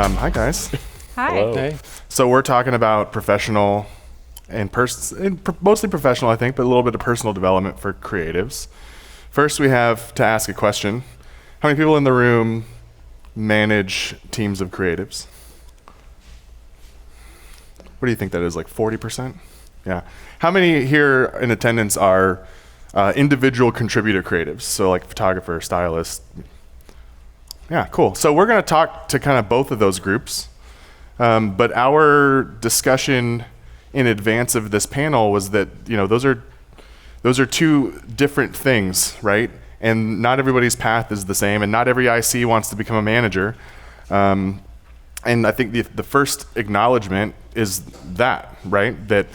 Hi, guys. Hi. Hello. Hey. So we're talking about professional and mostly professional, I think, but a little bit of personal development for creatives. First, we have to ask a question. How many people in the room manage teams of creatives? What do you think that is, like 40%? Yeah. How many here in attendance are individual contributor creatives? So like photographer, stylist. Yeah, cool. So we're going to talk to kind of both of those groups. But our discussion in advance of this panel was that, you know, those are two different things, right? And not everybody's path is the same, and not every IC wants to become a manager. And I think the first acknowledgement is that, right? That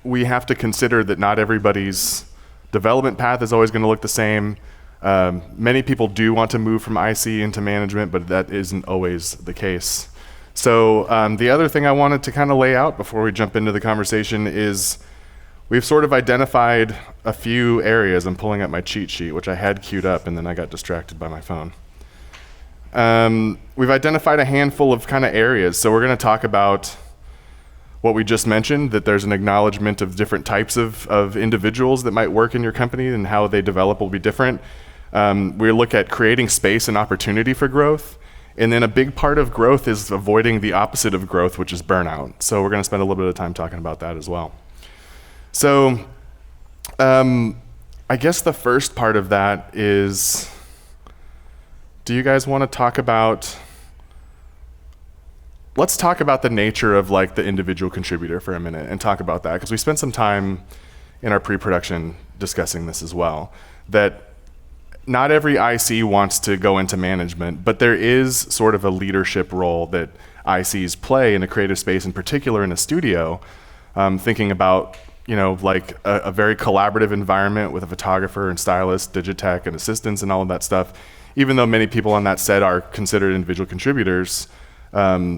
we have to consider that not everybody's development path is always going to look the same. Many people do want to move from IC into management, but that isn't always the case. So the other thing I wanted to kind of lay out before we jump into the conversation is we've sort of identified a few areas. I'm pulling up my cheat sheet, which I had queued up, and then I got distracted by my phone. We've identified a handful of kind of areas. So we're going to talk about what we just mentioned, that there's an acknowledgement of different types of individuals that might work in your company and how they develop will be different. We look at creating space and opportunity for growth. And then a big part of growth is avoiding the opposite of growth, which is burnout. So we're going to spend a little bit of time talking about that as well. So I guess the first part of that is, do you guys want to talk about, let's talk about the nature of like the individual contributor for a minute and talk about that, because we spent some time in our pre-production discussing this as well, that not every IC wants to go into management, but there is sort of a leadership role that ICs play in a creative space, in particular in a studio, thinking about, you know, like a very collaborative environment with a photographer and stylist, digitech and assistants and all of that stuff. Even though many people on that set are considered individual contributors, they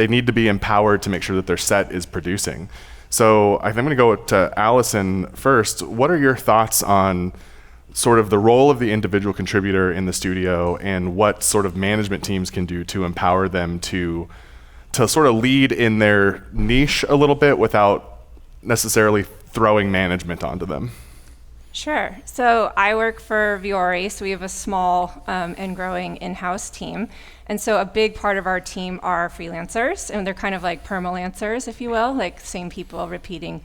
need to be empowered to make sure that their set is producing. So I think I'm gonna go to Alison first. What are your thoughts on sort of the role of the individual contributor in the studio and what sort of management teams can do to empower them to sort of lead in their niche a little bit without necessarily throwing management onto them? Sure. So I work for Vuori, so we have a small and growing in-house team. And so a big part of our team are freelancers, and they're kind of like perma-lancers, if you will, like same people repeating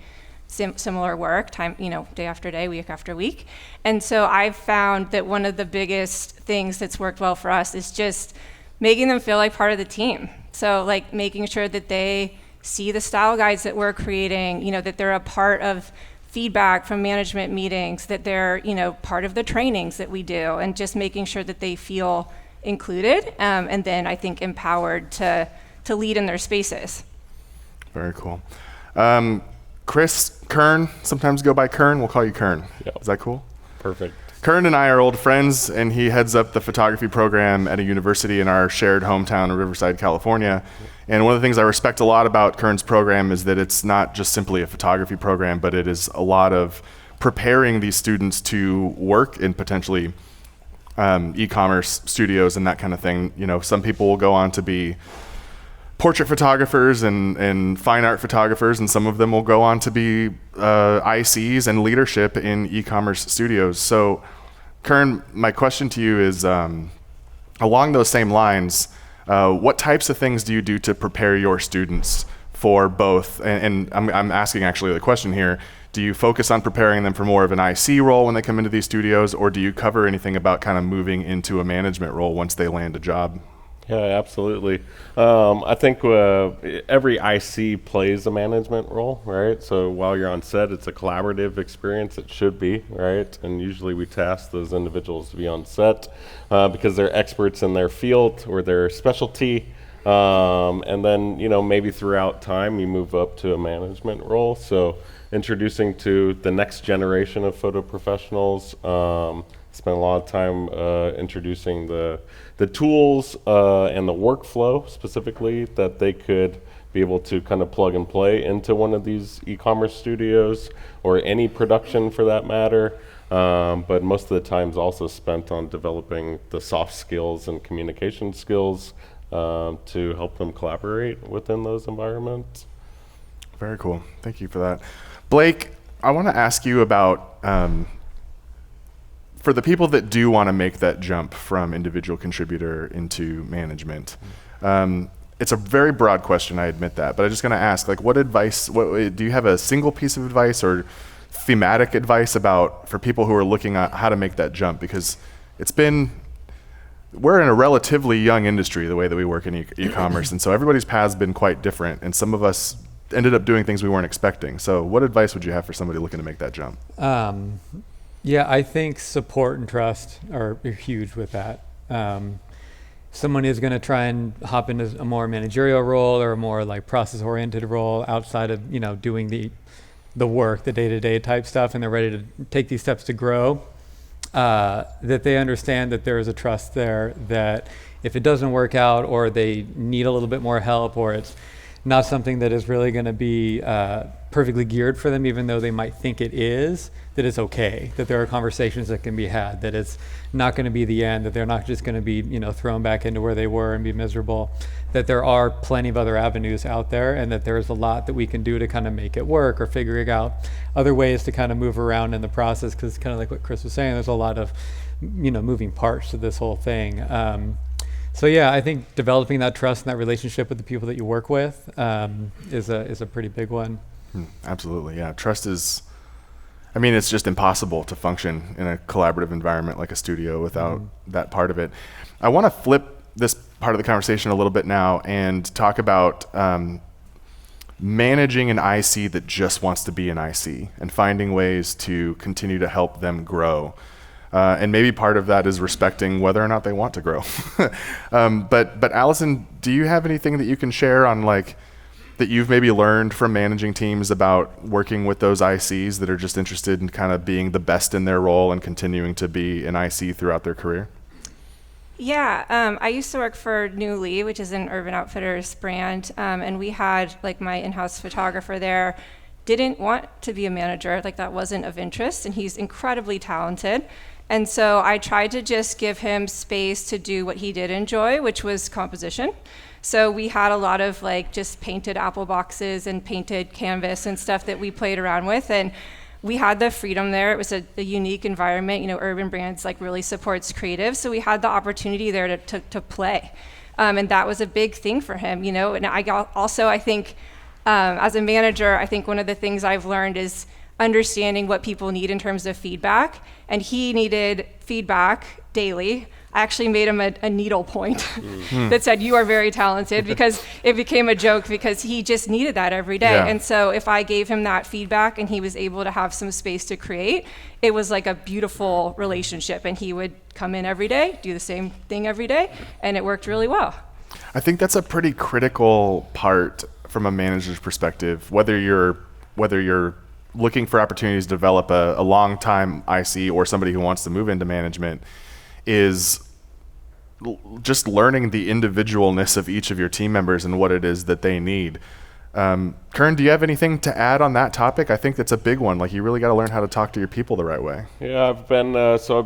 similar work, time, you know, day after day, week after week. And so I've found that one of the biggest things that's worked well for us is just making them feel like part of the team. So like making sure that they see the style guides that we're creating, you know, that they're a part of feedback from management meetings, that they're, you know, part of the trainings that we do, and just making sure that they feel included, and then I think empowered to lead in their spaces. Very cool. Chris, Kern, sometimes go by Kern. We'll call you Kern. Yep. Is that cool? Perfect. Kern and I are old friends, and he heads up the photography program at a university in our shared hometown of Riverside, California. And one of the things I respect a lot about Kern's program is that it's not just simply a photography program, but it is a lot of preparing these students to work in potentially e-commerce studios and that kind of thing. You know, some people will go on to be portrait photographers and fine art photographers, and some of them will go on to be ICs and leadership in e-commerce studios. So, Kern, my question to you is, along those same lines, what types of things do you do to prepare your students for both? And I'm asking actually the question here, do you focus on preparing them for more of an IC role when they come into these studios, or do you cover anything about kind of moving into a management role once they land a job? Yeah, absolutely. I think every IC plays a management role, right? So while you're on set, it's a collaborative experience. It should be, right? And usually we task those individuals to be on set because they're experts in their field or their specialty. And then, you know, maybe throughout time you move up to a management role. So introducing to the next generation of photo professionals. Spent a lot of time introducing the tools and the workflow specifically that they could be able to kind of plug and play into one of these e-commerce studios or any production for that matter. but most of the time is also spent on developing the soft skills and communication skills to help them collaborate within those environments. Very cool. Thank you for that. Blake, I want to ask you about, for the people that do want to make that jump from individual contributor into management, it's a very broad question, I admit that, but I'm just going to ask, like, what advice, do you have a single piece of advice or thematic advice for people who are looking at how to make that jump? Because we're in a relatively young industry, the way that we work in e-commerce, and so everybody's path's been quite different, and some of us ended up doing things we weren't expecting. So what advice would you have for somebody looking to make that jump? Yeah, I think support and trust are huge with that. Someone is going to try and hop into a more managerial role or a more like process-oriented role outside of, doing the work, the day-to-day type stuff, and they're ready to take these steps to grow, that they understand that there is a trust there, that if it doesn't work out or they need a little bit more help or it's not something that is really going to be perfectly geared for them, even though they might think it is, that it's okay, that there are conversations that can be had, that it's not going to be the end, that they're not just going to be, thrown back into where they were and be miserable, that there are plenty of other avenues out there, and that there's a lot that we can do to kind of make it work or figuring out other ways to kind of move around in the process, because kind of like what Chris was saying, there's a lot of, moving parts to this whole thing. So yeah, I think developing that trust and that relationship with the people that you work with is a pretty big one. Absolutely, yeah. Trust is, it's just impossible to function in a collaborative environment like a studio without that part of it. I want to flip this part of the conversation a little bit now and talk about managing an IC that just wants to be an IC and finding ways to continue to help them grow. And maybe part of that is respecting whether or not they want to grow. But Alison, do you have anything that you can share on that you've maybe learned from managing teams about working with those ICs that are just interested in kind of being the best in their role and continuing to be an IC throughout their career? Yeah, I used to work for Newly, which is an Urban Outfitters brand, and we had my in-house photographer there didn't want to be a manager, that wasn't of interest, and he's incredibly talented. And so I tried to just give him space to do what he did enjoy, which was composition. So we had a lot of just painted apple boxes and painted canvas and stuff that we played around with, and we had the freedom there. It was a unique environment. Urban Brands really supports creative, so we had the opportunity there to play, and that was a big thing for him. And I think as a manager, I think one of the things I've learned is understanding what people need in terms of feedback, and he needed feedback daily. I actually made him a needle point that said, "You are very talented," because it became a joke because he just needed that every day. Yeah. And so if I gave him that feedback and he was able to have some space to create, it was like a beautiful relationship, and he would come in every day, do the same thing every day, and it worked really well. I think that's a pretty critical part from a manager's perspective, whether you're looking for opportunities to develop a long-time IC or somebody who wants to move into management, is just learning the individualness of each of your team members and what it is that they need. Kern, do you have anything to add on that topic? I think that's a big one. You really got to learn how to talk to your people the right way. Yeah, I've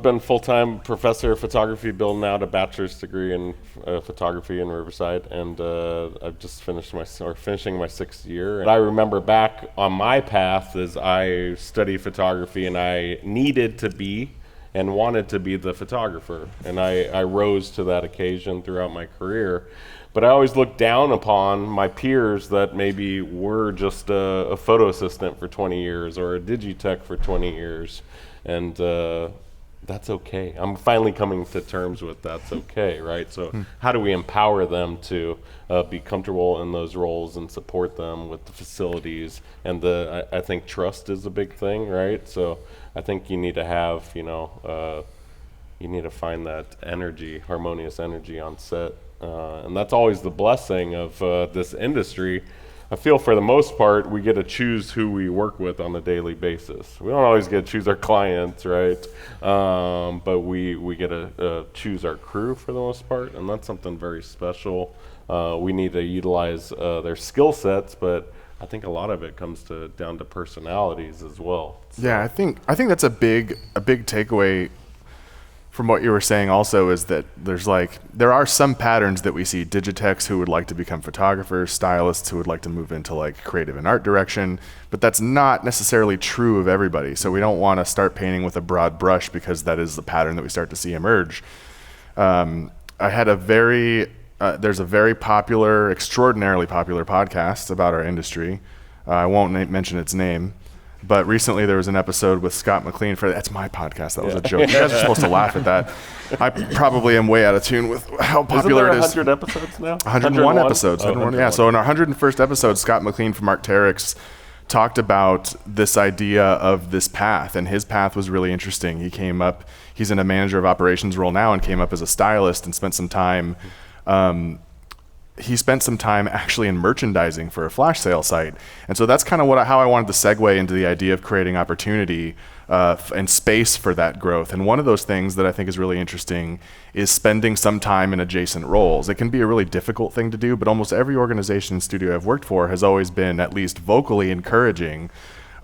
been full-time professor of photography, building out a bachelor's degree in photography in Riverside, and I've just finishing my 6th year. And I remember back on my path as I studied photography, and I needed to be and wanted to be the photographer, and I rose to that occasion throughout my career. But I always looked down upon my peers that maybe were just a photo assistant for 20 years or a digitech for 20 years, and that's okay. I'm finally coming to terms with that's okay, right? So how do we empower them to be comfortable in those roles and support them with the facilities? And I think trust is a big thing, right? So I think you need to have, you need to find that energy, harmonious energy on set. And that's always the blessing of this industry. I feel for the most part, we get to choose who we work with on a daily basis. We don't always get to choose our clients, right? But we get to choose our crew for the most part, and that's something very special. We need to utilize their skill sets, but I think a lot of it comes down to personalities as well. So. Yeah, I think that's a big takeaway from what you were saying also, is that there are some patterns that we see: digitechs who would like to become photographers, stylists who would like to move into like creative and art direction, but that's not necessarily true of everybody. So we don't want to start painting with a broad brush, because that is the pattern that we start to see emerge. I had there's a very popular, extraordinarily popular podcast about our industry. I won't mention its name. But recently there was an episode with Scott McLean that's my podcast. That was a joke. You guys are supposed to laugh at that. I probably am way out of tune with how popular it is. Isn't there 100 episodes now? 101 episodes. Oh, 101, yeah. So in our 101st episode, Scott McLean from Arc'teryx talked about this idea of this path, and his path was really interesting. He's in a manager of operations role now, and came up as a stylist and spent some time actually in merchandising for a flash sale site. And so that's kind of how I wanted to segue into the idea of creating opportunity and space for that growth. And one of those things that I think is really interesting is spending some time in adjacent roles. It can be a really difficult thing to do, but almost every organization and studio I've worked for has always been at least vocally encouraging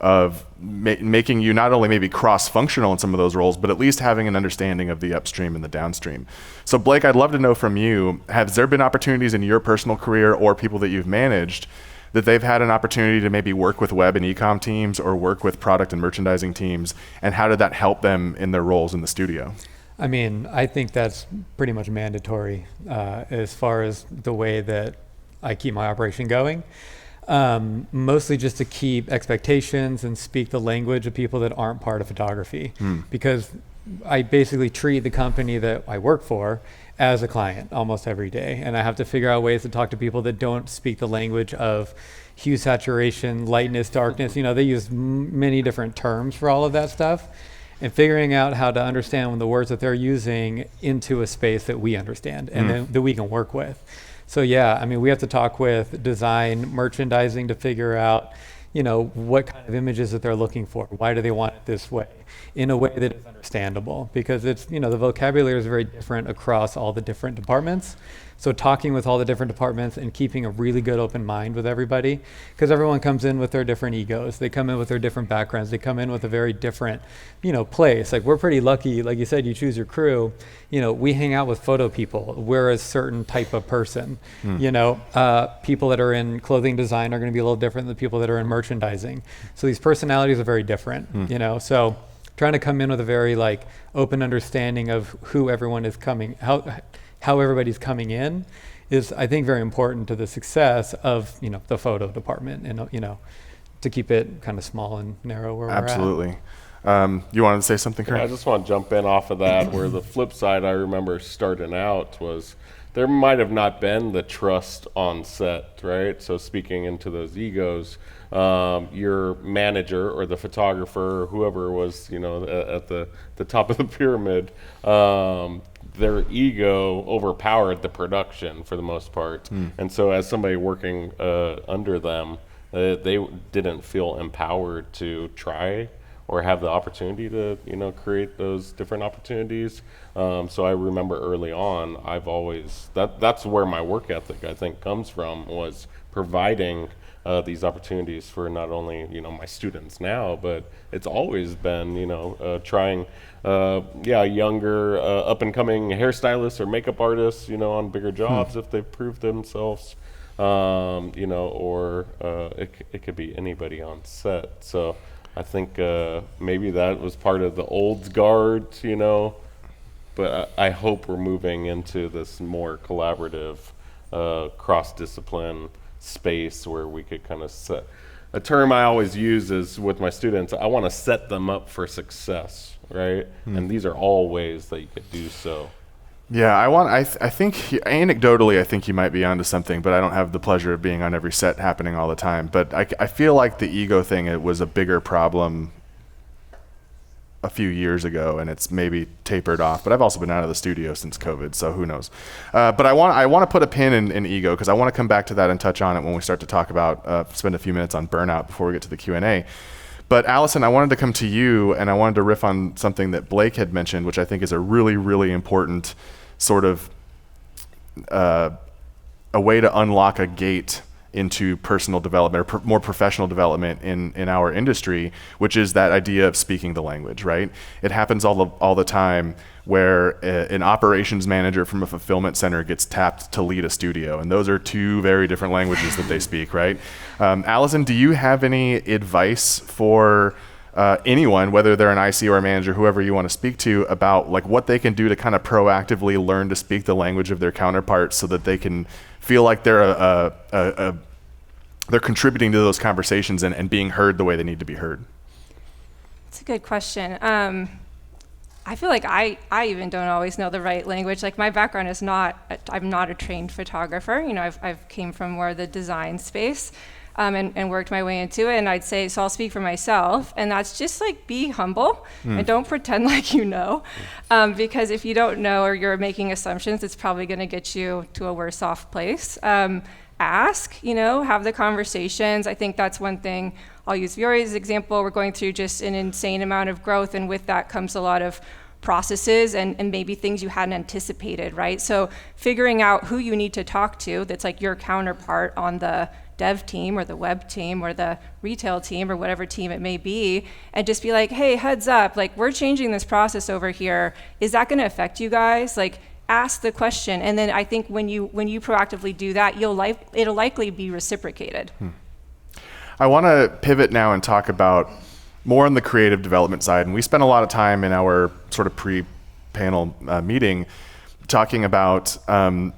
of making you not only maybe cross-functional in some of those roles, but at least having an understanding of the upstream and the downstream. So Blake, I'd love to know from you, has there been opportunities in your personal career or people that you've managed that they've had an opportunity to maybe work with web and e-com teams or work with product and merchandising teams, and how did that help them in their roles in the studio? I mean, I think that's pretty much mandatory as far as the way that I keep my operation going. Mostly just to keep expectations and speak the language of people that aren't part of photography, because I basically treat the company that I work for as a client almost every day, and I have to figure out ways to talk to people that don't speak the language of hue, saturation, lightness, darkness. They use many different terms for all of that stuff, and figuring out how to understand the words that they're using into a space that we understand and that we can work with. So yeah, I mean, we have to talk with design, merchandising to figure out, what kind of images that they're looking for. Why do they want it this way? In a way that is understandable, because it's, the vocabulary is very different across all the different departments. So talking with all the different departments and keeping a really good open mind with everybody, because everyone comes in with their different egos. They come in with their different backgrounds. They come in with a very different, place. Like, we're pretty lucky. Like you said, you choose your crew. We hang out with photo people. We're a certain type of person. People that are in clothing design are going to be a little different than the people that are in merchandising. So these personalities are very different, So trying to come in with a very open understanding of who everyone is coming, how everybody's coming in is, I think, very important to the success of, the photo department, and, to keep it kind of small and narrow where Absolutely. We're at. You wanted to say something, Kern? Yeah, I just want to jump in off of that, where the flip side I remember starting out was there might have not been the trust on set, right? So speaking into those egos, your manager or the photographer or whoever was, at the top of the pyramid, their ego overpowered the production for the most part. And so as somebody working under them, they didn't feel empowered to try or have the opportunity to, create those different opportunities. So I remember early on, I've always, that's where my work ethic, I think, comes from, was providing these opportunities for not only, my students now, but it's always been, trying, younger, up-and-coming hairstylists or makeup artists, on bigger jobs if they've proved themselves, or it could be anybody on set. So I think maybe that was part of the old guard, but I hope we're moving into this more collaborative, cross-discipline space where we could kind of set. A term I always use is with my students, I want to set them up for success, right? And these are all ways that you could do so. Yeah, I think anecdotally, I think you might be onto something, but I don't have the pleasure of being on every set happening all the time. But I feel like the ego thing, it was a bigger problem a few years ago, and it's maybe tapered off. But I've also been out of the studio since COVID, so who knows? But I want to put a pin in ego, because I want to come back to that and touch on it when we start to talk about, spend a few minutes on burnout before we get to the Q&A. But Alison, I wanted to come to you, and I wanted to riff on something that Blake had mentioned, which I think is a really, really important sort of a way to unlock a gate into personal development or more professional development in our industry, which is that idea of speaking the language, right? It happens all the time where an operations manager from a fulfillment center gets tapped to lead a studio, and those are two very different languages that they speak, right? Alison, do you have any advice for anyone, whether they're an IC or a manager, whoever you want to speak to, about like what they can do to kind of proactively learn to speak the language of their counterparts so that they can feel like they're they're contributing to those conversations and being heard the way they need to be heard? It's a good question. I feel like I even don't always know the right language. Like my background is I'm not a trained photographer. You know, I've came from more of the design space. And worked my way into it. And I'd say, so I'll speak for myself, and that's just like be humble and don't pretend like you know, because if you don't know or you're making assumptions, it's probably going to get you to a worse off place. Ask, have the conversations. I think that's one thing. I'll use Vuori as an example. We're going through just an insane amount of growth, and with that comes a lot of processes and maybe things you hadn't anticipated, right? So figuring out who you need to talk to that's like your counterpart on the dev team or the web team or the retail team or whatever team it may be, and just be like, hey, heads up, like we're changing this process over here. Is that going to affect you guys? Like ask the question. And then I think when you proactively do that, it'll likely be reciprocated. I want to pivot now and talk about more on the creative development side. And we spent a lot of time in our sort of pre-panel meeting talking about, and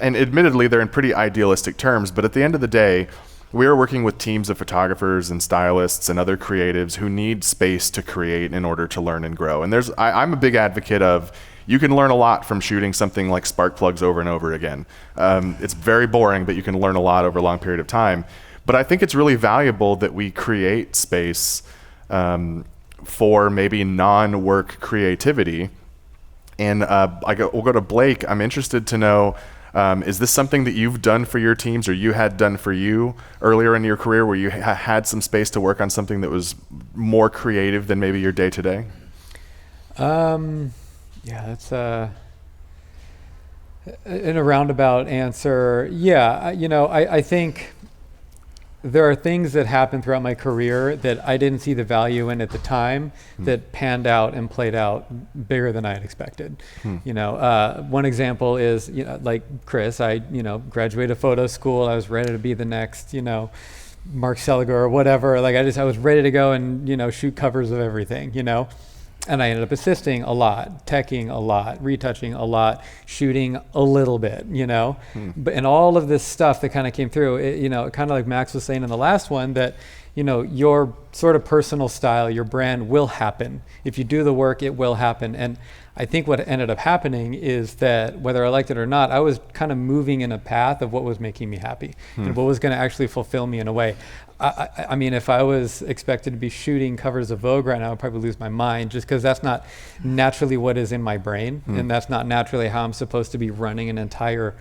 admittedly they're in pretty idealistic terms, but at the end of the day, we are working with teams of photographers and stylists and other creatives who need space to create in order to learn and grow. And I'm a big advocate of, you can learn a lot from shooting something like spark plugs over and over again. It's very boring, but you can learn a lot over a long period of time. But I think it's really valuable that we create space for maybe non-work creativity. And we'll go to Blake. I'm interested to know, is this something that you've done for your teams or you had done for you earlier in your career where you had some space to work on something that was more creative than maybe your day-to-day? Yeah, that's in a roundabout answer. Yeah, I think there are things that happened throughout my career that I didn't see the value in at the time that panned out and played out bigger than I had expected. One example is, like Chris, I, graduated photo school. I was ready to be the next, Mark Seliger or whatever. Like I was ready to go and, shoot covers of everything, And I ended up assisting a lot, teching a lot, retouching a lot, shooting a little bit, But and all of this stuff that kind of came through, kind of like Max was saying in the last one, that, your sort of personal style, your brand will happen. If you do the work, it will happen. And I think what ended up happening is that whether I liked it or not, I was kind of moving in a path of what was making me happy and what was going to actually fulfill me in a way. I mean, if I was expected to be shooting covers of Vogue right now, I would probably lose my mind just because that's not naturally what is in my brain. And that's not naturally how I'm supposed to be running an entire,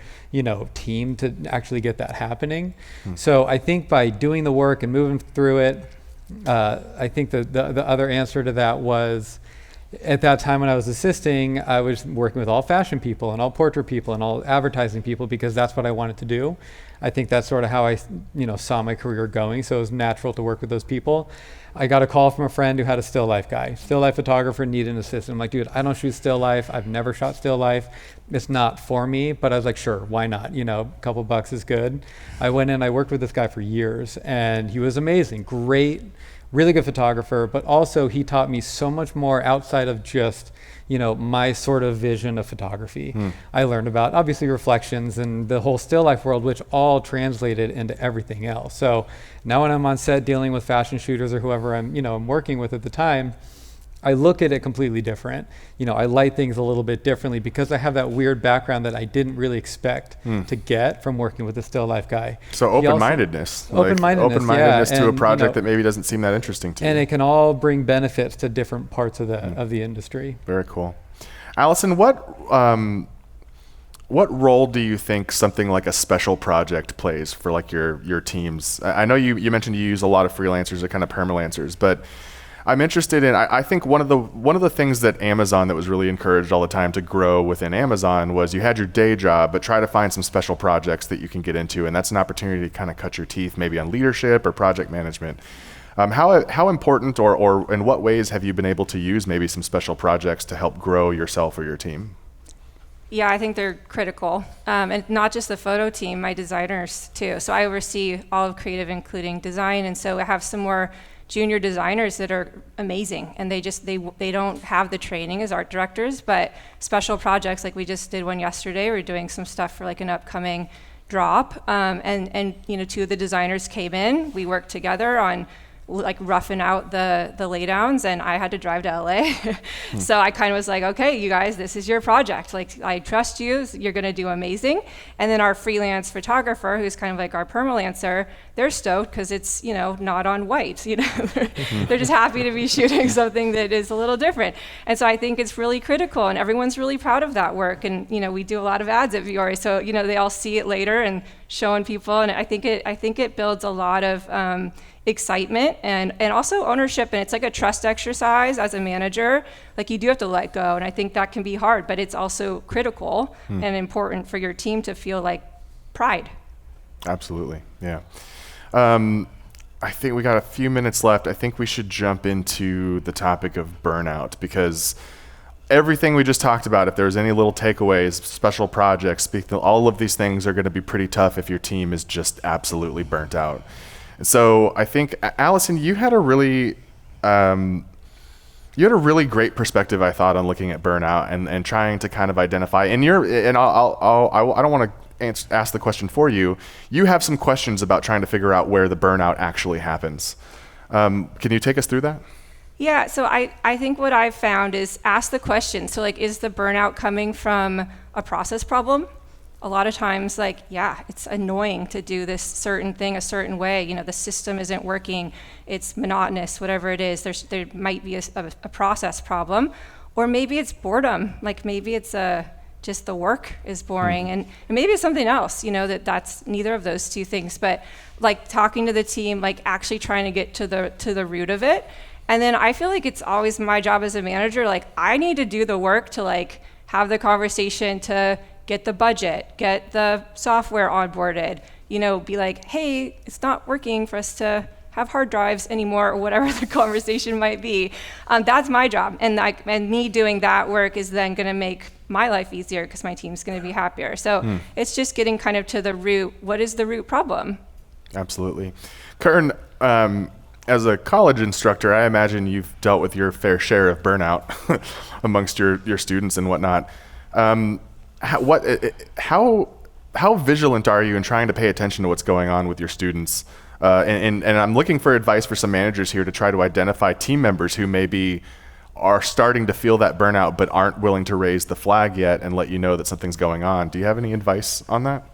team to actually get that happening. So I think by doing the work and moving through it, I think the other answer to that was, at that time when I was assisting, I was working with all fashion people and all portrait people and all advertising people because that's what I wanted to do. I think that's sort of how I, saw my career going. So it was natural to work with those people. I got a call from a friend who had a still life guy. Still life photographer, needed an assistant. I'm like, dude, I don't shoot still life. I've never shot still life. It's not for me, but I was like, sure, why not? A couple bucks is good. I went in, I worked with this guy for years and he was amazing, great, really good photographer, but also he taught me so much more outside of just, my sort of vision of photography. I learned about obviously reflections and the whole still life world, which all translated into everything else. So now when I'm on set dealing with fashion shooters or whoever I'm working with at the time, I look at it completely different. I light things a little bit differently because I have that weird background that I didn't really expect to get from working with a still life guy. So open-mindedness. Open-mindedness to a project that maybe doesn't seem that interesting to you. And it can all bring benefits to different parts of the industry. Very cool. Alison, what role do you think something like a special project plays for like your teams? I know you mentioned you use a lot of freelancers or kind of permalancers, but I'm interested in, I think one of the things that Amazon that was really encouraged all the time to grow within Amazon was you had your day job, but try to find some special projects that you can get into. And that's an opportunity to kind of cut your teeth maybe on leadership or project management. How important or in what ways have you been able to use maybe some special projects to help grow yourself or your team? Yeah, I think they're critical. And not just the photo team, my designers too. So I oversee all of creative, including design. And so I have some more junior designers that are amazing. And they don't have the training as art directors, but special projects, like we just did one yesterday, we're doing some stuff for like an upcoming drop. And you know, 2 of the designers came in, we worked together on like roughing out the laydowns, and I had to drive to LA. So I kind of was like, okay, you guys, this is your project. Like, I trust you, you're gonna do amazing. And then our freelance photographer, who's kind of like our permalancer, they're stoked because it's, you know, not on white, you know. They're just happy to be shooting something that is a little different. And so I think it's really critical, and everyone's really proud of that work. And, you know, we do a lot of ads at Vuori, so, you know, they all see it later and showing people, and I think it builds a lot of excitement and also ownership, and it's like a trust exercise as a manager. Like, you do have to let go, and I think that can be hard, but it's also critical and important for your team to feel like pride. Absolutely, yeah. I think we got a few minutes left. I think we should jump into the topic of burnout, because everything we just talked about, if there's any little takeaways, special projects, all of these things are going to be pretty tough if your team is just absolutely burnt out. So I think, Alison, you had a really great perspective, I thought, on looking at burnout and trying to kind of identify. And I don't want to ask the question for you. You have some questions about trying to figure out where the burnout actually happens. Can you take us through that? Yeah, so I think what I've found is ask the question. So like, is the burnout coming from a process problem? A lot of times, like, yeah, it's annoying to do this certain thing a certain way. You know, the system isn't working, it's monotonous, whatever it is. There might be a process problem. Or maybe it's boredom. Like, maybe it's just the work is boring. And maybe it's something else, you know, that's neither of those two things. But like, talking to the team, like actually trying to get to the root of it. And then I feel like it's always my job as a manager, like, I need to do the work to like have the conversation to get the budget, get the software onboarded, you know, be like, hey, it's not working for us to have hard drives anymore, or whatever the conversation might be. That's my job. And me doing that work is then gonna make my life easier because my team's gonna be happier. So it's just getting kind of to the root. What is the root problem? Absolutely. Kern, as a college instructor, I imagine you've dealt with your fair share of burnout amongst your students and whatnot. How vigilant are you in trying to pay attention to what's going on with your students? And I'm looking for advice for some managers here to try to identify team members who maybe are starting to feel that burnout but aren't willing to raise the flag yet and let you know that something's going on. Do you have any advice on that?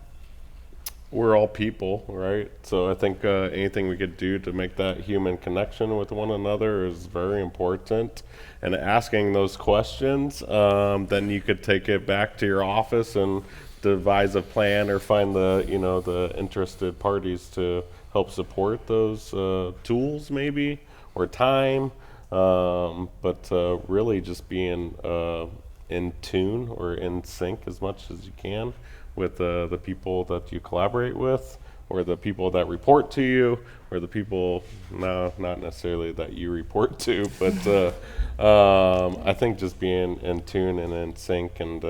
We're all people, right? So I think anything we could do to make that human connection with one another is very important. And asking those questions, then you could take it back to your office and devise a plan or find the interested parties to help support those tools maybe, or time. But really just being in tune or in sync as much as you can with the people that you collaborate with, or the people that report to you, or the people, no, not necessarily that you report to, but I think just being in tune and in sync and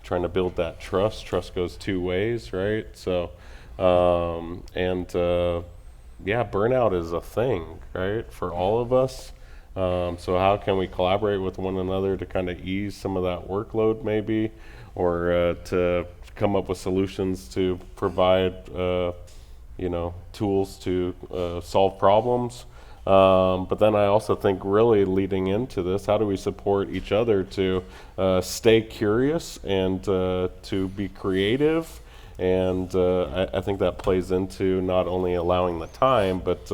trying to build that trust. Trust goes 2 ways, right? So, yeah, burnout is a thing, right, for all of us. So how can we collaborate with one another to kind of ease some of that workload maybe, or to come up with solutions to provide tools to solve problems. But then I also think, really leading into this, how do we support each other to stay curious and to be creative? And I think that plays into not only allowing the time, but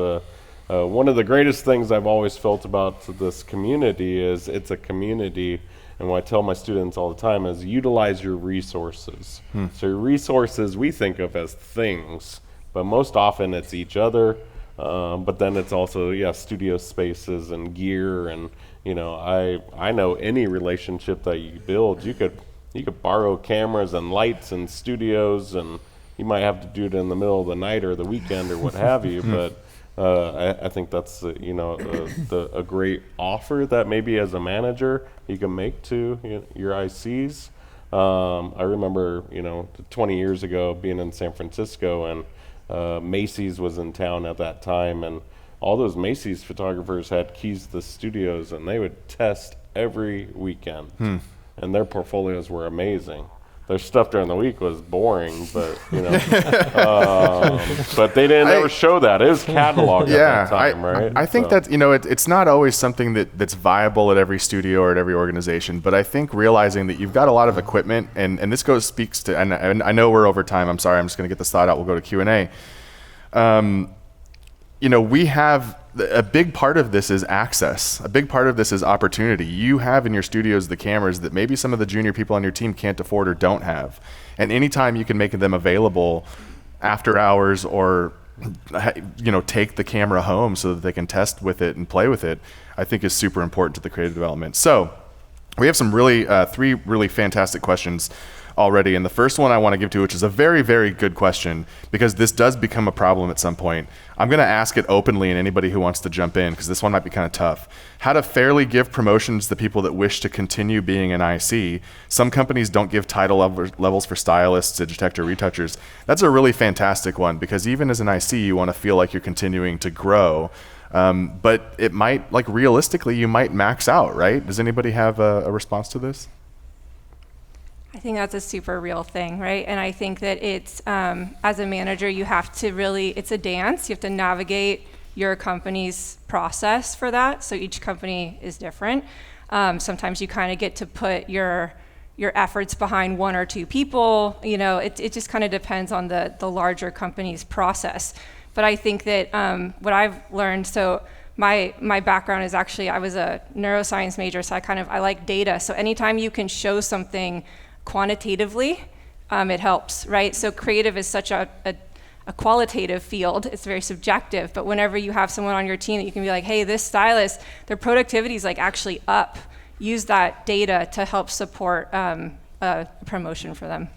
one of the greatest things I've always felt about this community is it's a community. And what I tell my students all the time is utilize your resources. So your resources we think of as things, but most often it's each other, But then it's also, studio spaces and gear. And, I know any relationship that you build, you could borrow cameras and lights and studios, and you might have to do it in the middle of the night or the weekend or what have you. But I think that's a great offer that maybe as a manager you can make to your ICs. I remember 20 years ago being in San Francisco, and Macy's was in town at that time, and all those Macy's photographers had keys to the studios, and they would test every weekend, and their portfolios were amazing. Their stuff during the week was boring, but but they didn't ever show that. It was cataloged at that time, right? I think that it's not always something that's viable at every studio or at every organization. But I think realizing that you've got a lot of equipment, and this speaks to, and I know we're over time. I'm sorry. I'm just going to get this thought out. We'll go to Q&A. We have a big part of this is access. A big part of this is opportunity. You have in your studios the cameras that maybe some of the junior people on your team can't afford or don't have. And anytime you can make them available after hours, or take the camera home so that they can test with it and play with it, I think is super important to the creative development. So we have some three really fantastic questions already. And the first one I want to give to, which is a very, very good question, because this does become a problem at some point. I'm going to ask it openly, and anybody who wants to jump in, because this one might be kind of tough. How to fairly give promotions to people that wish to continue being an IC. Some companies don't give title levels for stylists, digitech, or retouchers. That's a really fantastic one, because even as an IC, you want to feel like you're continuing to grow. But it might, realistically, you might max out, right? Does anybody have a response to this? I think that's a super real thing, right? And I think that it's, as a manager, you have to it's a dance. You have to navigate your company's process for that. So each company is different. Sometimes you kind of get to put your efforts behind one or two people. It just kind of depends on the larger company's process. But I think that what I've learned, so my background is actually, I was a neuroscience major, so I like data. So anytime you can show something quantitatively, it helps, right? So creative is such a qualitative field. It's very subjective, but whenever you have someone on your team that you can be like, hey, this stylist, their productivity is actually up. Use that data to help support a promotion for them.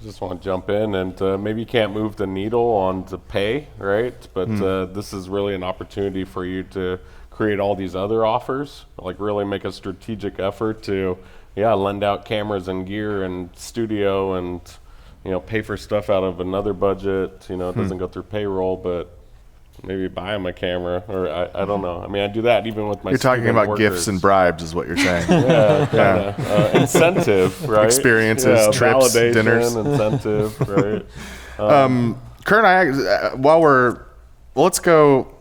Just want to jump in, and maybe you can't move the needle on the pay, right? But this is really an opportunity for you to create all these other offers, really make a strategic effort to lend out cameras and gear and studio, and pay for stuff out of another budget. It doesn't go through payroll, but maybe buy them a camera, or I don't know. I mean, I do that even with my. You're talking about workers. Gifts and bribes, is what you're saying. Incentive, right? Experiences, trips, dinners, incentive, right? Kern, let's go.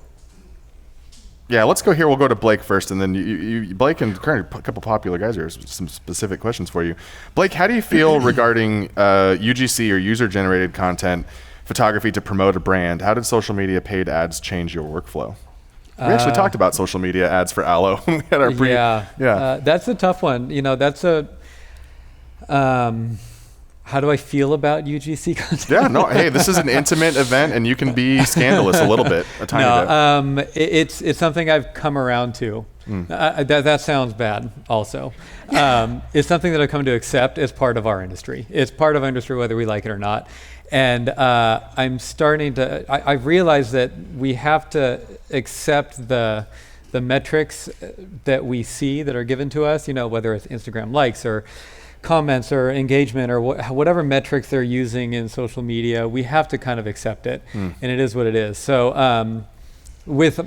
Yeah, let's go here. We'll go to Blake first, and then you Blake and Kern, a couple popular guys here. Some specific questions for you. Blake, how do you feel regarding UGC or user-generated content photography to promote a brand? How did social media paid ads change your workflow? We actually talked about social media ads for Aloe. We had our that's a tough one. That's a. How do I feel about UGC content? Yeah, no, hey, this is an intimate event, and you can be scandalous a little bit, a tiny bit. It's something I've come around to. That sounds bad also. It's something that I've come to accept as part of our industry. It's part of our industry whether we like it or not. And I'm starting to, I realize that we have to accept the metrics that we see that are given to us, whether it's Instagram likes or comments or engagement or whatever metrics they're using in social media. We have to kind of accept it, and it is what it is. So with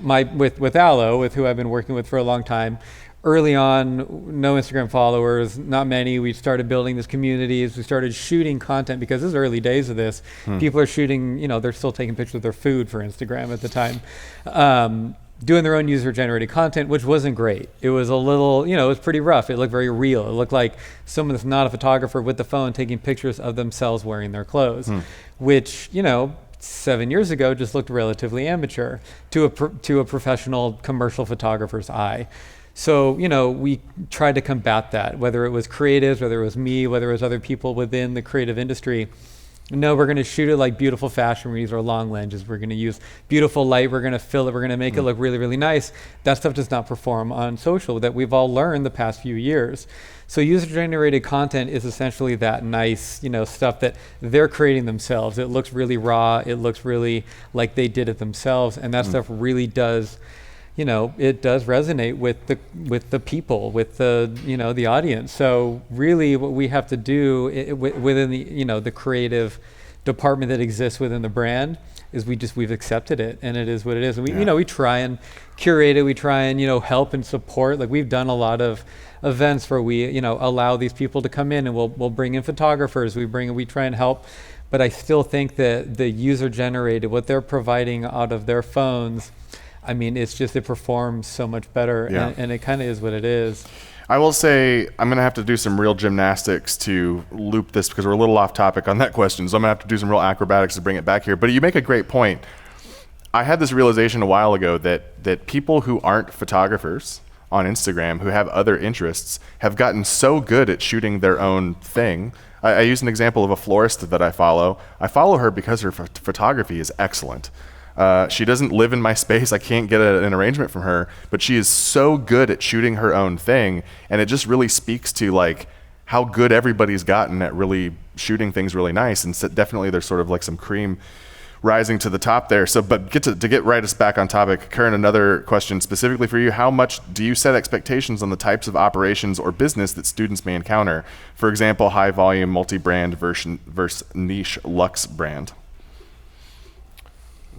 Aloe, with who I've been working with for a long time, early on, no Instagram followers, not many. We started building this communities. We started shooting content because this is early days of this. People are shooting, they're still taking pictures of their food for Instagram at the time. Doing their own user-generated content, which wasn't great. It was a little, it was pretty rough. It looked very real. It looked like someone that's not a photographer with the phone taking pictures of themselves wearing their clothes, which, 7 years ago just looked relatively amateur to a professional commercial photographer's eye. So, we tried to combat that, whether it was creatives, whether it was me, whether it was other people within the creative industry. No, we're going to shoot it like beautiful fashion. We're going to use our long lenses. We're going to use beautiful light. We're going to fill it. We're going to make it look really, really nice. That stuff does not perform on social, that we've all learned the past few years. So user-generated content is essentially that nice, stuff that they're creating themselves. It looks really raw. It looks really like they did it themselves. And that stuff really does, it does resonate with the people, with the audience. So really what we have to do within the creative department that exists within the brand is we've accepted it, and it is what it is. And we try and curate it. We try and, help and support. Like, we've done a lot of events where we, allow these people to come in, and we'll bring in photographers. We try and help. But I still think that the user generated, what they're providing out of their phones, I mean, it performs so much better, and it kind of is what it is. I will say I'm going to have to do some real gymnastics to loop this because we're a little off topic on that question. So I'm going to have to do some real acrobatics to bring it back here. But you make a great point. I had this realization a while ago that people who aren't photographers on Instagram, who have other interests, have gotten so good at shooting their own thing. I use an example of a florist that I follow. I follow her because her photography is excellent. She doesn't live in my space. I can't get an arrangement from her, but she is so good at shooting her own thing. And it just really speaks to like how good everybody's gotten at really shooting things really nice. And so definitely there's sort of like some cream rising to the top there. So, but to get right us back on topic, Kern, another question specifically for you. How much do you set expectations on the types of operations or business that students may encounter? For example, high volume, multi-brand versus niche luxe brand.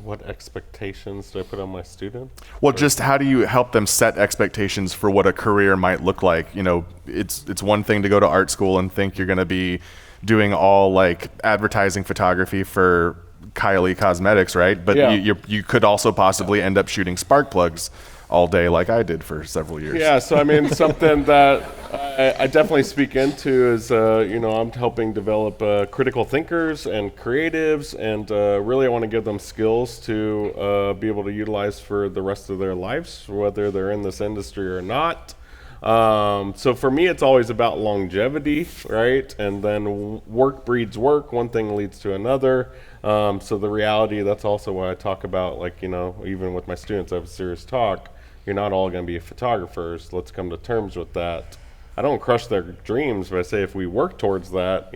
What expectations do I put on my students? Well, just how do you help them set expectations for what a career might look like? It's one thing to go to art school and think you're going to be doing all like advertising photography for Kylie Cosmetics, right? But you could also possibly end up shooting spark plugs all day like I did for several years. Yeah, so I mean, something that I definitely speak into is, I'm helping develop critical thinkers and creatives, and really I want to give them skills to be able to utilize for the rest of their lives, whether they're in this industry or not. So for me, it's always about longevity, right? And then work breeds work. One thing leads to another. So the reality, that's also why I talk about, like, even with my students, I have a serious talk. You're not all going to be photographers. Let's come to terms with that. I don't crush their dreams, but I say if we work towards that,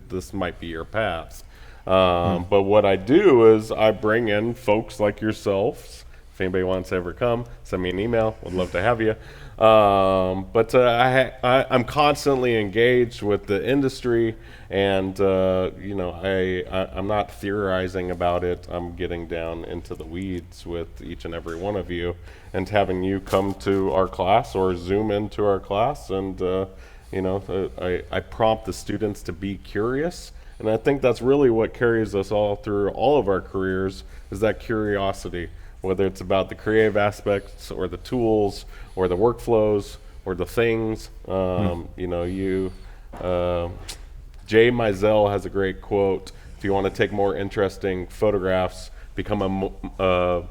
this might be your path. But what I do is I bring in folks like yourselves. If anybody wants to ever come, send me an email. Would love to have you. But I'm constantly engaged with the industry, and I'm not theorizing about it. I'm getting down into the weeds with each and every one of you, and having you come to our class or Zoom into our class, and I prompt the students to be curious, and I think that's really what carries us all through all of our careers, is that curiosity. Whether it's about the creative aspects or the tools or the workflows or the things, Jay Mizell has a great quote: if you want to take more interesting photographs, become a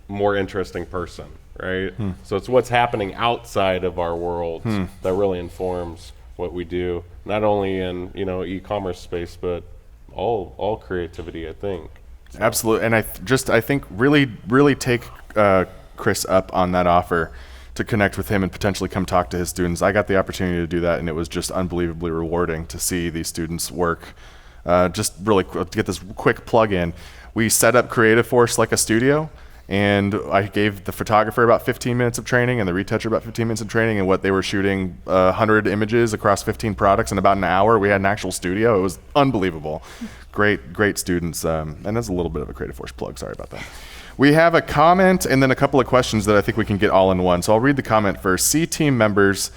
more interesting person, right? So it's what's happening outside of our worlds that really informs what we do, not only in e-commerce space, but all creativity, I think. Absolutely, and I think really take Chris up on that offer to connect with him and potentially come talk to his students. I got the opportunity to do that, and it was just unbelievably rewarding to see these students work. Just really to get this quick plug in, we set up Creative Force like a studio, and I gave the photographer about 15 minutes of training and the retoucher about 15 minutes of training, and what they were shooting 100 images across 15 products in about an hour. We had an actual studio. It was unbelievable. Great students, and that's a little bit of a Creative Force plug. Sorry about that. We have a comment and then a couple of questions that I think we can get all in one. So I'll read the comment first. C team members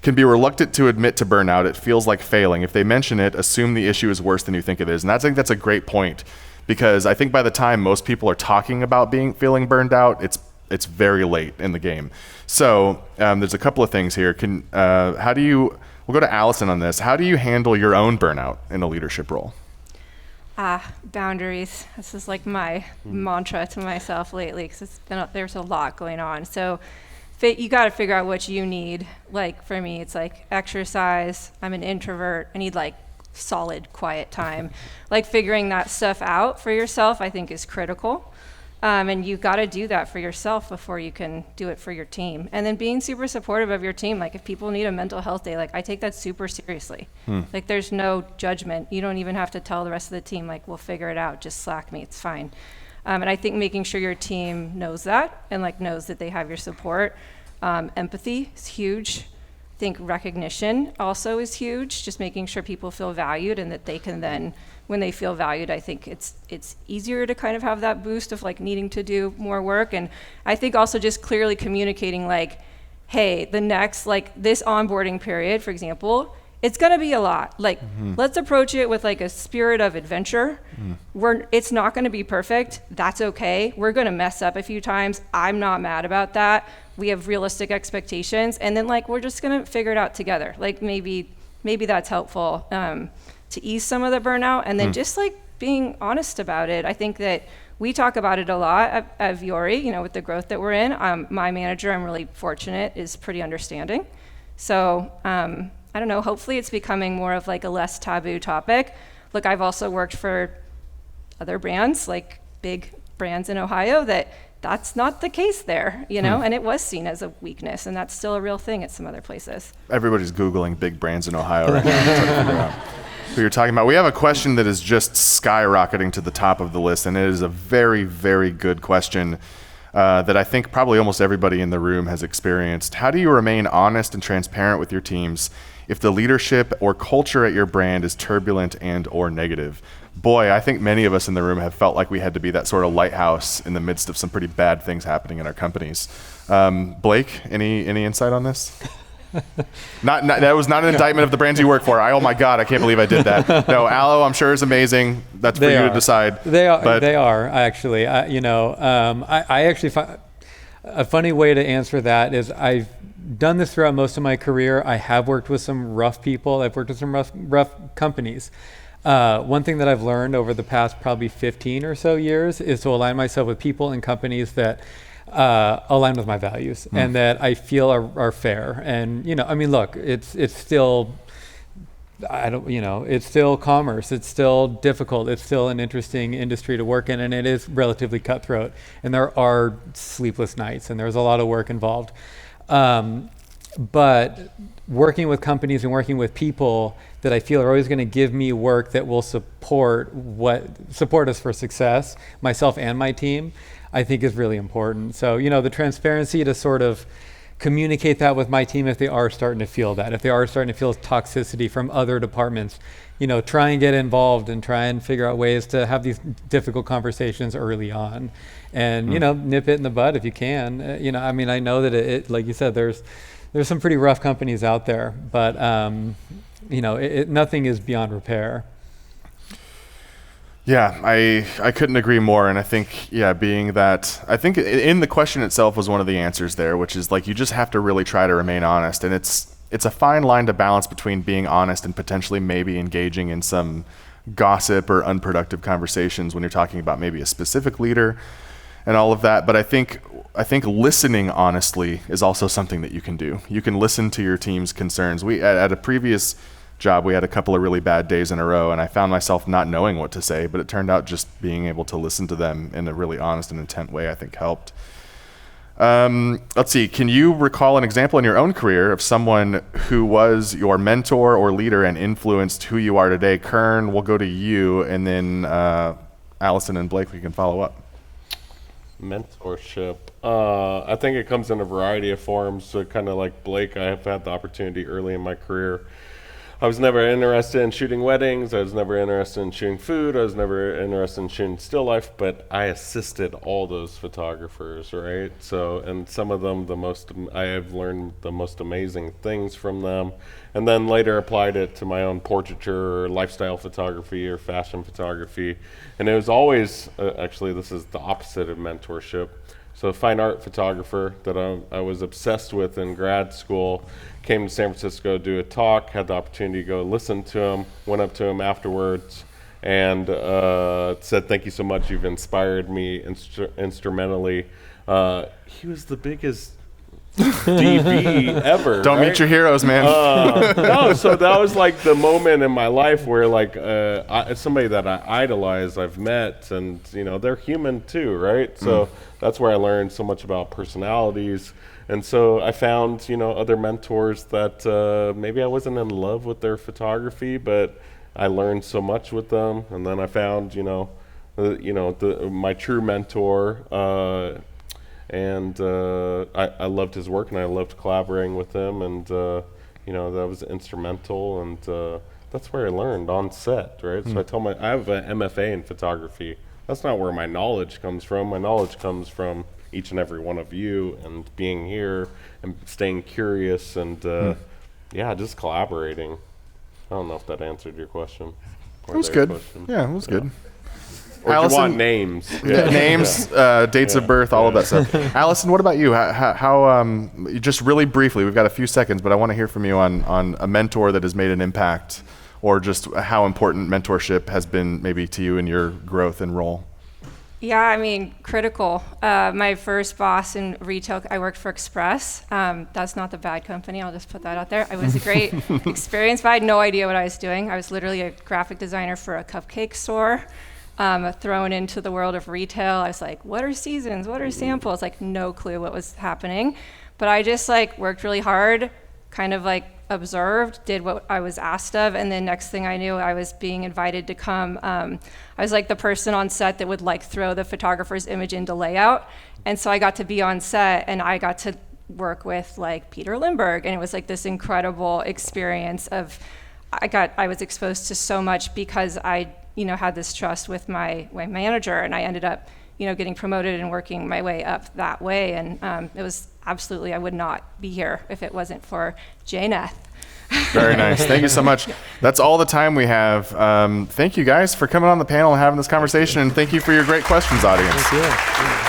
can be reluctant to admit to burnout. It feels like failing. If they mention it, assume the issue is worse than you think it is. And I think that's a great point, because I think by the time most people are talking about feeling burned out, it's very late in the game. So there's a couple of things here. We'll go to Alison on this. How do you handle your own burnout in a leadership role? Boundaries. This is like my mantra to myself lately, because there's a lot going on. So you got to figure out what you need. Like for me, it's like exercise. I'm an introvert. I need like solid quiet time. Like figuring that stuff out for yourself, I think is critical. And you got to do that for yourself before you can do it for your team. And then being super supportive of your team. Like if people need a mental health day, like I take that super seriously. Like there's no judgment. You don't even have to tell the rest of the team, like, we'll figure it out. Just Slack me, it's fine. And I think making sure your team knows that and like knows that they have your support. Empathy is huge. I think recognition also is huge. Just making sure people feel valued and that they can then, when they feel valued, I think it's easier to kind of have that boost of like needing to do more work. And I think also just clearly communicating like, hey, the next, like this onboarding period, for example, it's gonna be a lot. Like, let's approach it with like a spirit of adventure. It's not gonna be perfect. That's okay. We're gonna mess up a few times. I'm not mad about that. We have realistic expectations. And then like, we're just gonna figure it out together. Like maybe that's helpful to ease some of the burnout. And then just like being honest about it. I think that we talk about it a lot at Vuori, you know, with the growth that we're in. My manager, I'm really fortunate, is pretty understanding. So, I don't know, hopefully it's becoming more of like a less taboo topic. Look, I've also worked for other brands, like big brands in Ohio, that's not the case there, you know, and it was seen as a weakness, and that's still a real thing at some other places. Everybody's Googling big brands in Ohio right now, trying to figure out who you're talking about. We have a question that is just skyrocketing to the top of the list, and it is a very, very good question that I think probably almost everybody in the room has experienced. How do you remain honest and transparent with your teams if the leadership or culture at your brand is turbulent and or negative? Boy, I think many of us in the room have felt like we had to be that sort of lighthouse in the midst of some pretty bad things happening in our companies. Blake, any insight on this? That was not an indictment of the brands you work for. Oh my God, I can't believe I did that. No, Aloe, I'm sure is amazing. That's for you to decide. They are actually. I actually find a funny way to answer that is I've done this throughout most of my career. I have worked with some rough people. I've worked with some rough companies. One thing that I've learned over the past probably 15 or so years is to align myself with people and companies that align with my values and that I feel are fair. And, you know, I mean, look, it's still, it's still commerce. It's still difficult. It's still an interesting industry to work in, and it is relatively cutthroat. And there are sleepless nights, and there's a lot of work involved. But working with companies and working with people that I feel are always going to give me work that will support us for success, myself and my team, I think is really important. So, you know, the transparency to sort of communicate that with my team if they are starting to feel that, if they are starting to feel toxicity from other departments, you know, try and get involved and try and figure out ways to have these difficult conversations early on and, you know, nip it in the bud if you can. You know, I mean, I know that it like you said, there's some pretty rough companies out there, but, you know, nothing is beyond repair. Yeah, I couldn't agree more. And I think, being that, I think in the question itself was one of the answers there, which is like, you just have to really try to remain honest. And it's a fine line to balance between being honest and potentially maybe engaging in some gossip or unproductive conversations when you're talking about maybe a specific leader and all of that. But I think listening honestly is also something that you can do. You can listen to your team's concerns. We at a previous job, we had a couple of really bad days in a row, and I found myself not knowing what to say, but it turned out just being able to listen to them in a really honest and intent way, I think, helped. Let's see, can you recall an example in your own career of someone who was your mentor or leader and influenced who you are today? Kern, we'll go to you, and then Alison and Blake, we can follow up. Mentorship. I think it comes in a variety of forms. So kind of like Blake, I have had the opportunity early in my career. I was never interested in shooting weddings. I was never interested in shooting food. I was never interested in shooting still life, but I assisted all those photographers, right? So, and some of them, I have learned the most amazing things from them, and then later applied it to my own portraiture or lifestyle photography or fashion photography. And it was always, actually, this is the opposite of mentorship. So a fine art photographer that I was obsessed with in grad school came to San Francisco to do a talk, had the opportunity to go listen to him, went up to him afterwards and said, "Thank you so much, you've inspired me instrumentally." He was the biggest DB ever. Don't right? meet your heroes, man. No, so that was like the moment in my life where like somebody that I idolize, I've met, and they're human too, right? So that's where I learned so much about personalities, and so I found other mentors that maybe I wasn't in love with their photography, but I learned so much with them, and then I found my true mentor. And I loved his work, and I loved collaborating with him, and that was instrumental, and that's where I learned on set, right? So I have an MFA in photography. That's not where my knowledge comes from. My knowledge comes from each and every one of you, and being here, and staying curious, and just collaborating. I don't know if that answered your question. It was good. Yeah, it was good. Or Alison, do you want names? Names, dates of birth, all of that stuff. Allison, what about you? How just really briefly, we've got a few seconds, but I want to hear from you on a mentor that has made an impact, or just how important mentorship has been maybe to you in your growth and role. Yeah, I mean, critical. My first boss in retail, I worked for Express. That's not the bad company. I'll just put that out there. It was a great experience, but I had no idea what I was doing. I was literally a graphic designer for a cupcake store. Thrown into the world of retail. I was like, what are seasons? What are samples? Like, no clue what was happening. But I just worked really hard, kind of observed, did what I was asked of, and then next thing I knew, I was being invited to come. I was the person on set that would throw the photographer's image into layout. And so I got to be on set, and I got to work with Peter Lindbergh, and it was this incredible experience of, I was exposed to so much because I had this trust with my manager, and I ended up, getting promoted and working my way up that way. And it was absolutely, I would not be here if it wasn't for Janeth. Very nice. Thank you so much. That's all the time we have. Thank you guys for coming on the panel and having this conversation, and thank you for your great questions, audience. Thank you.